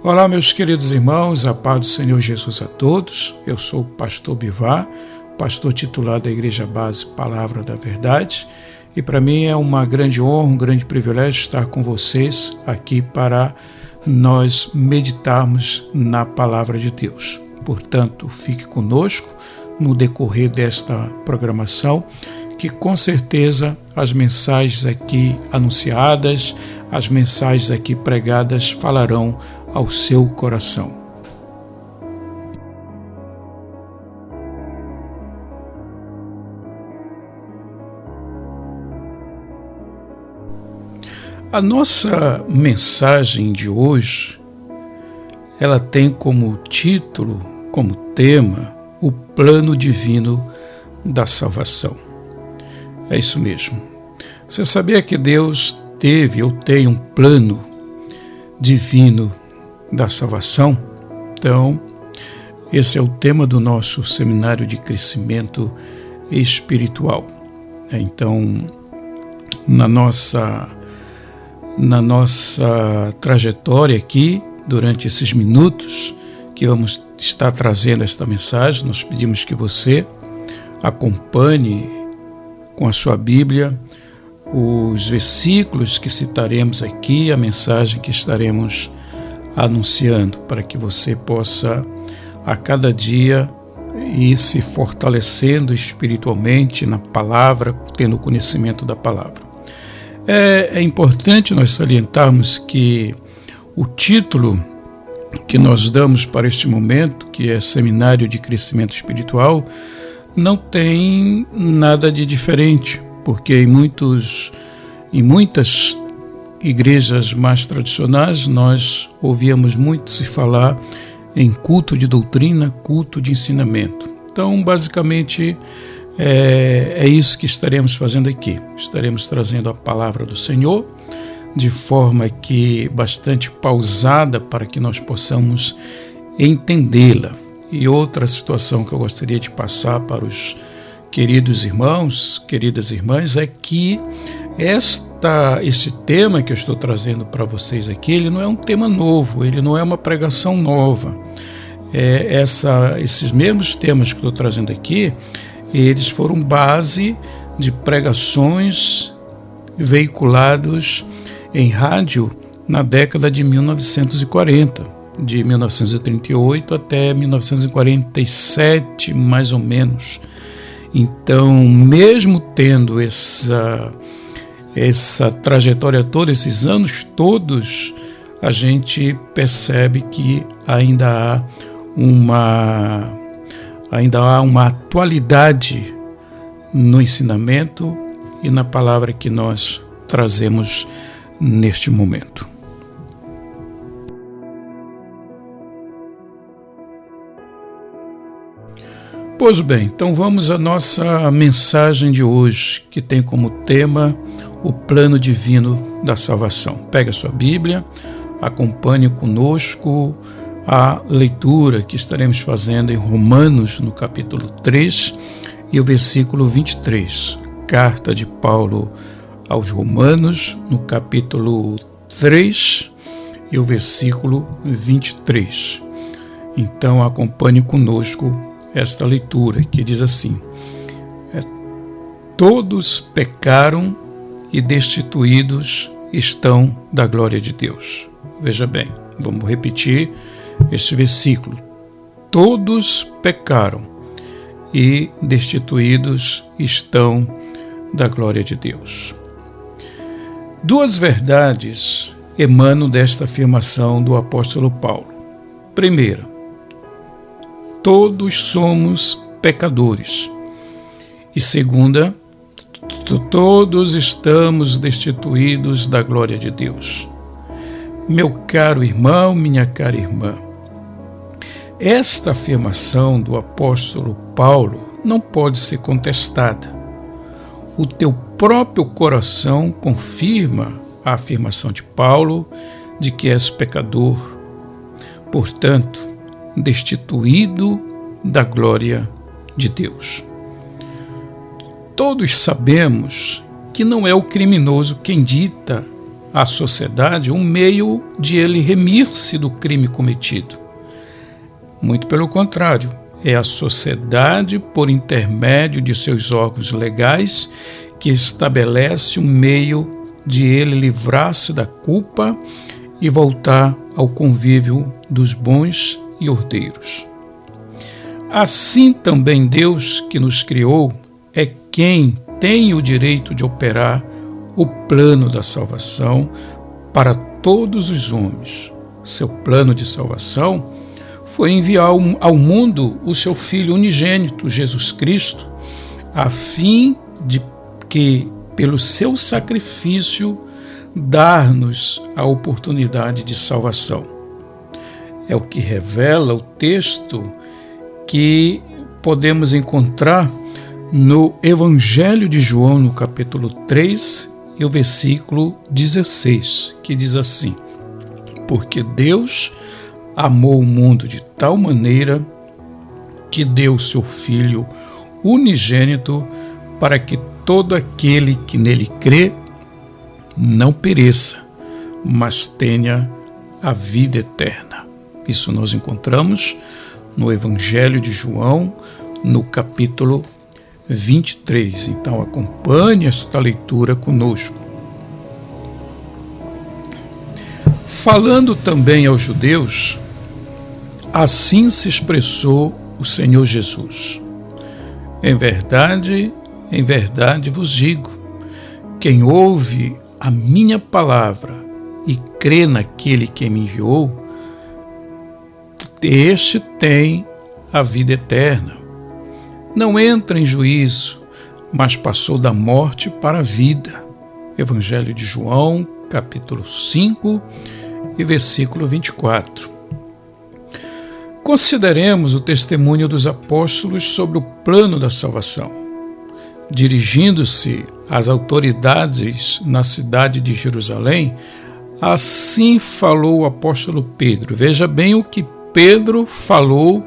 Olá, meus queridos irmãos, a paz do Senhor Jesus a todos. Eu sou o pastor Bivar, pastor titular da Igreja Base Palavra da Verdade, e para mim é uma grande honra, um grande privilégio estar com vocês aqui para nós meditarmos na Palavra de Deus. Portanto, fique conosco no decorrer desta programação, que com certeza as mensagens aqui anunciadas, as mensagens aqui pregadas falarão ao seu coração. A nossa mensagem de hoje, ela tem como título, como tema, o plano divino da salvação. É isso mesmo. Você sabia que Deus teve ou tem um plano divino da salvação? Então, esse é o tema do nosso seminário de crescimento espiritual. Então, na nossa trajetória aqui, durante esses minutos que vamos estar trazendo esta mensagem, nós pedimos que você acompanhe com a sua Bíblia os versículos que citaremos aqui, a mensagem que estaremos anunciando, para que você possa a cada dia ir se fortalecendo espiritualmente na palavra, tendo conhecimento da palavra. É importante nós salientarmos que o título que nós damos para este momento, que é Seminário de Crescimento Espiritual, não tem nada de diferente, porque em muitas igrejas mais tradicionais nós ouvíamos muito se falar em culto de doutrina, culto de ensinamento. Então, basicamente, é isso que estaremos fazendo aqui. Estaremos trazendo a palavra do Senhor de forma que bastante pausada para que nós possamos entendê-la. E outra situação que eu gostaria de passar para os queridos irmãos, queridas irmãs, é que esse tema que eu estou trazendo para vocês aqui, ele não é um tema novo, ele não é uma pregação nova. Esses mesmos temas que eu estou trazendo aqui, eles foram base de pregações veiculados em rádio na década de 1940. De 1938 até 1947, mais ou menos. Então, mesmo tendo essa trajetória toda, esses anos todos, a gente percebe que ainda há uma atualidade no ensinamento e na palavra que nós trazemos neste momento. Pois bem, então vamos à nossa mensagem de hoje, que tem como tema o plano divino da salvação. Pega a sua Bíblia, acompanhe conosco a leitura que estaremos fazendo em Romanos, no capítulo 3 e o versículo 23. Carta de Paulo aos Romanos, no capítulo 3 e o versículo 23. Então acompanhe conosco esta leitura, que diz assim: todos pecaram e destituídos estão da glória de Deus. Veja bem, vamos repetir este versículo. Todos pecaram e destituídos estão da glória de Deus. Duas verdades emanam desta afirmação do apóstolo Paulo. Primeira, todos somos pecadores. E segunda, todos estamos destituídos da glória de Deus. Meu caro irmão, minha cara irmã, esta afirmação do apóstolo Paulo não pode ser contestada. O teu próprio coração confirma a afirmação de Paulo de que és pecador. Portanto, destituído da glória de Deus. Todos sabemos que não é o criminoso quem dita à sociedade um meio de ele remir-se do crime cometido. Muito pelo contrário, é a sociedade, por intermédio de seus órgãos legais, que estabelece um meio de ele livrar-se da culpa e voltar ao convívio dos bons e ordeiros. Assim também Deus, que nos criou, é quem tem o direito de operar o plano da salvação para todos os homens. Seu plano de salvação foi enviar ao mundo o seu Filho unigênito, Jesus Cristo, a fim de que, pelo seu sacrifício, dar-nos a oportunidade de salvação. É o que revela o texto que podemos encontrar no Evangelho de João, no capítulo 3, e o versículo 16, que diz assim: porque Deus amou o mundo de tal maneira que deu o seu Filho unigênito para que todo aquele que nele crê não pereça, mas tenha a vida eterna. Isso nós encontramos no Evangelho de João, no capítulo 23. Então acompanhe esta leitura conosco. Falando também aos judeus, assim se expressou o Senhor Jesus: em verdade vos digo, quem ouve a minha palavra e crê naquele que me enviou, este tem a vida eterna. Não entra em juízo, mas passou da morte para a vida. Evangelho de João, capítulo 5 e versículo 24. Consideremos o testemunho dos apóstolos sobre o plano da salvação. Dirigindo-se às autoridades na cidade de Jerusalém, assim falou o apóstolo Pedro. Veja bem o que Pedro falou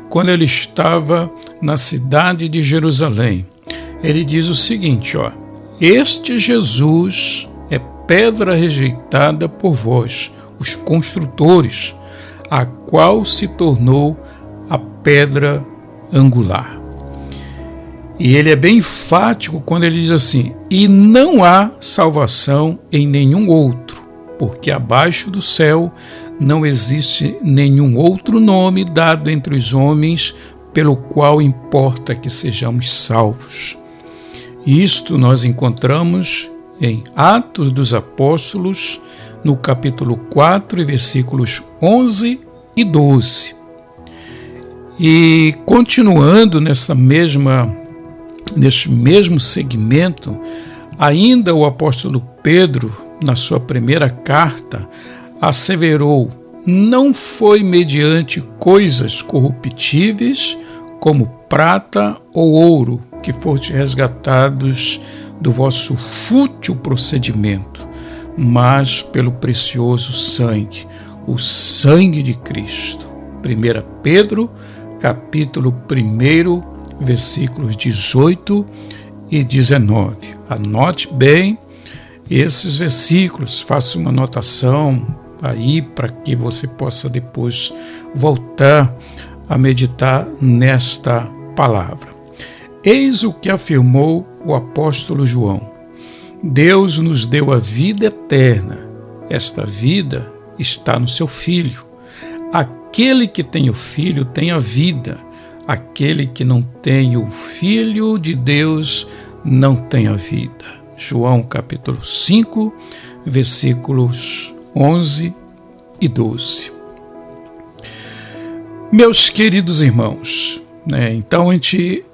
quando ele estava na cidade de Jerusalém. Ele diz o seguinte, este Jesus é pedra rejeitada por vós, os construtores, a qual se tornou a pedra angular. E ele é bem enfático quando ele diz assim: e não há salvação em nenhum outro, porque abaixo do céu não existe nenhum outro nome dado entre os homens pelo qual importa que sejamos salvos. Isto nós encontramos em Atos dos Apóstolos, no capítulo 4, versículos 11 e 12. E continuando neste mesmo segmento, ainda o apóstolo Pedro, na sua primeira carta, asseverou: não foi mediante coisas corruptíveis, como prata ou ouro, que fostes resgatados do vosso fútil procedimento, mas pelo precioso sangue, o sangue de Cristo. 1 Pedro, capítulo 1, versículos 18 e 19. Anote bem esses versículos, faça uma anotação aí para que você possa depois voltar a meditar nesta palavra. Eis o que afirmou o apóstolo João: Deus nos deu a vida eterna. Esta vida está no seu Filho. Aquele que tem o Filho tem a vida. Aquele que não tem o Filho de Deus não tem a vida. João capítulo 5, versículos 11 e 12. Meus queridos irmãos, então a gente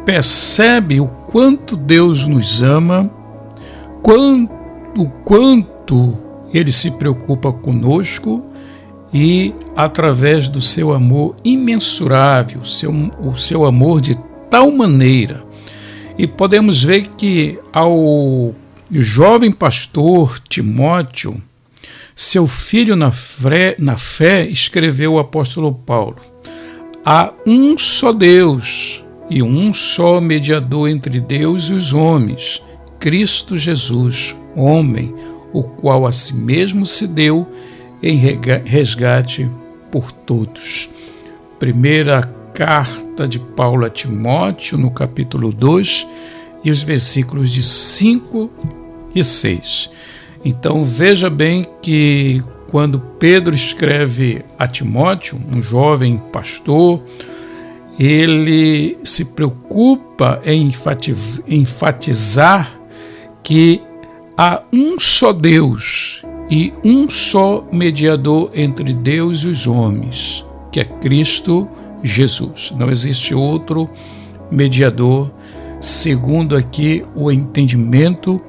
percebe o quanto Deus nos ama, o quanto Ele se preocupa conosco e, através do seu amor imensurável, o seu amor de tal maneira. E podemos ver que ao jovem pastor Timóteo, seu filho na fé, escreveu o apóstolo Paulo: há um só Deus e um só mediador entre Deus e os homens, Cristo Jesus, homem, o qual a si mesmo se deu em resgate por todos. Primeira carta de Paulo a Timóteo, no capítulo 2, e os versículos de 5 e 6. Então veja bem que quando Pedro escreve a Timóteo, um jovem pastor, ele se preocupa em enfatizar que há um só Deus e um só mediador entre Deus e os homens, que é Cristo Jesus. Não existe outro mediador, segundo aqui o entendimento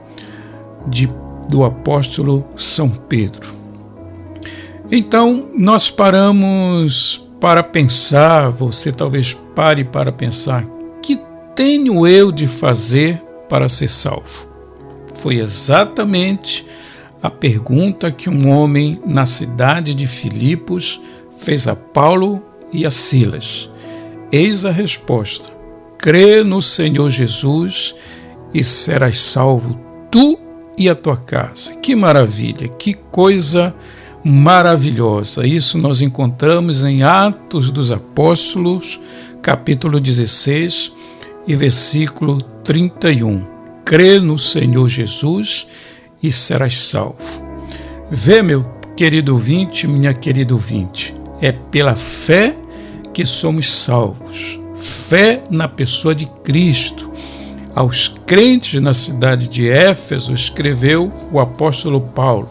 do apóstolo São Pedro. Então, nós paramos para pensar, você talvez pare para pensar, que tenho eu de fazer para ser salvo? Foi exatamente a pergunta que um homem na cidade de Filipos fez a Paulo e a Silas. Eis a resposta: crê no Senhor Jesus e serás salvo tu e a tua casa. Que maravilha, que coisa maravilhosa. Isso nós encontramos em Atos dos Apóstolos, capítulo 16 e versículo 31. Crê no Senhor Jesus e serás salvo. Vê, meu querido ouvinte, minha querida ouvinte, é pela fé que somos salvos. Fé na pessoa de Cristo. Aos crentes na cidade de Éfeso escreveu o apóstolo Paulo: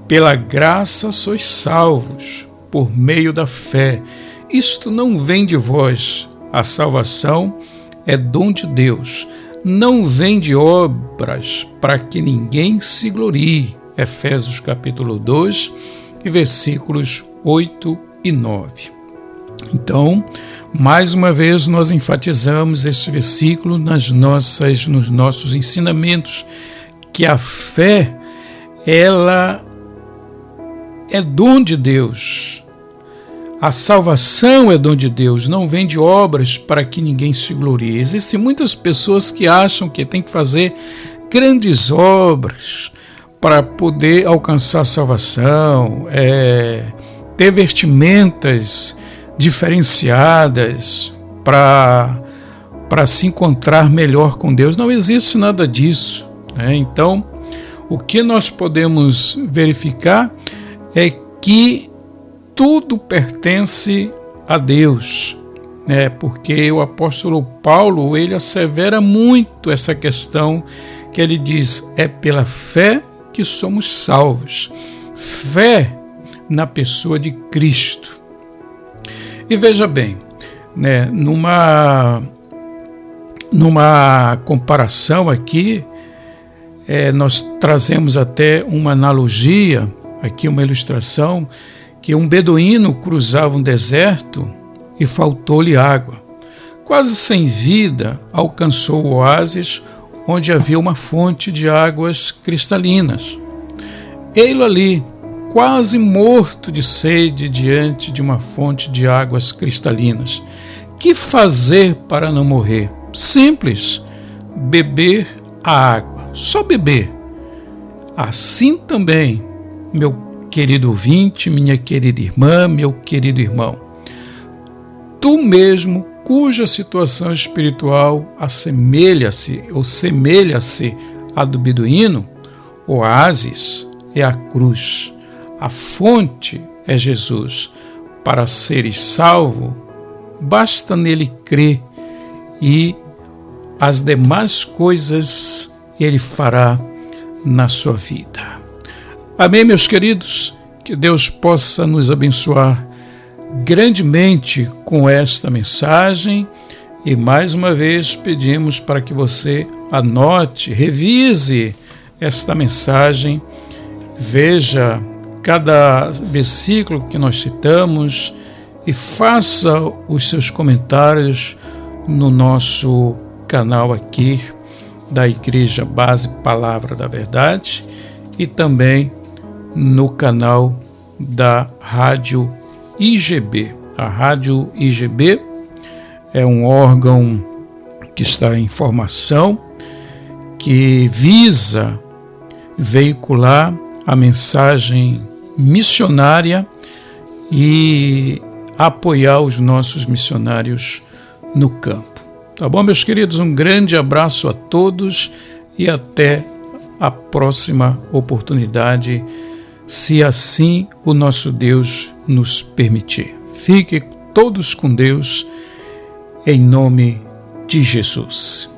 pela graça sois salvos, por meio da fé. Isto não vem de vós, a salvação é dom de Deus, não vem de obras, para que ninguém se glorie. Efésios capítulo 2, e versículos 8 e 9. Então, mais uma vez nós enfatizamos esse versículo nos nossos ensinamentos, que a fé, ela é dom de Deus. A salvação é dom de Deus, não vem de obras para que ninguém se glorie. Existem muitas pessoas que acham que tem que fazer grandes obras para poder alcançar a salvação, ter vestimentas diferenciadas para se encontrar melhor com Deus. Não existe nada disso, né? Então, o que nós podemos verificar é que tudo pertence a Deus, né? Porque o apóstolo Paulo, ele assevera muito essa questão, que ele diz: é pela fé que somos salvos. Fé na pessoa de Cristo. E veja bem, né, numa comparação aqui, nós trazemos até uma analogia, aqui uma ilustração, que um beduíno cruzava um deserto e faltou-lhe água. Quase sem vida, alcançou o oásis, onde havia uma fonte de águas cristalinas. Ele ali, quase morto de sede diante de uma fonte de águas cristalinas. Que fazer para não morrer? Simples, beber a água, só beber. Assim também, meu querido ouvinte, minha querida irmã, meu querido irmão, tu mesmo, cuja situação espiritual assemelha-se ou semelha-se à do beduíno, o oásis é a cruz. A fonte é Jesus. Para seres salvo, basta nele crer e as demais coisas ele fará na sua vida. Amém, meus queridos? Que Deus possa nos abençoar grandemente com esta mensagem e mais uma vez pedimos para que você anote, revise esta mensagem, veja cada versículo que nós citamos e faça os seus comentários no nosso canal aqui da Igreja Base Palavra da Verdade e também no canal da Rádio IGB. A Rádio IGB é um órgão que está em formação, que visa veicular a mensagem missionária e apoiar os nossos missionários no campo. Tá bom, meus queridos? Um grande abraço a todos e até a próxima oportunidade, se assim o nosso Deus nos permitir. Fiquem todos com Deus, em nome de Jesus.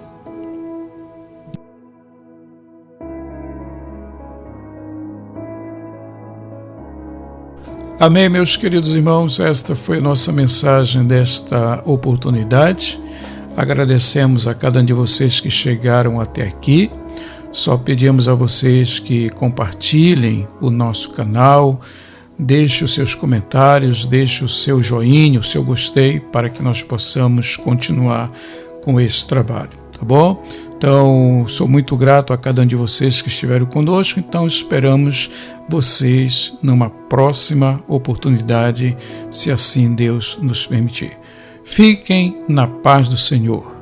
Amém, meus queridos irmãos, esta foi a nossa mensagem desta oportunidade. Agradecemos a cada um de vocês que chegaram até aqui. Só pedimos a vocês que compartilhem o nosso canal, deixe os seus comentários, deixe o seu joinha, o seu gostei, para que nós possamos continuar com esse trabalho, tá bom? Então, sou muito grato a cada um de vocês que estiveram conosco, então esperamos vocês numa próxima oportunidade, se assim Deus nos permitir. Fiquem na paz do Senhor.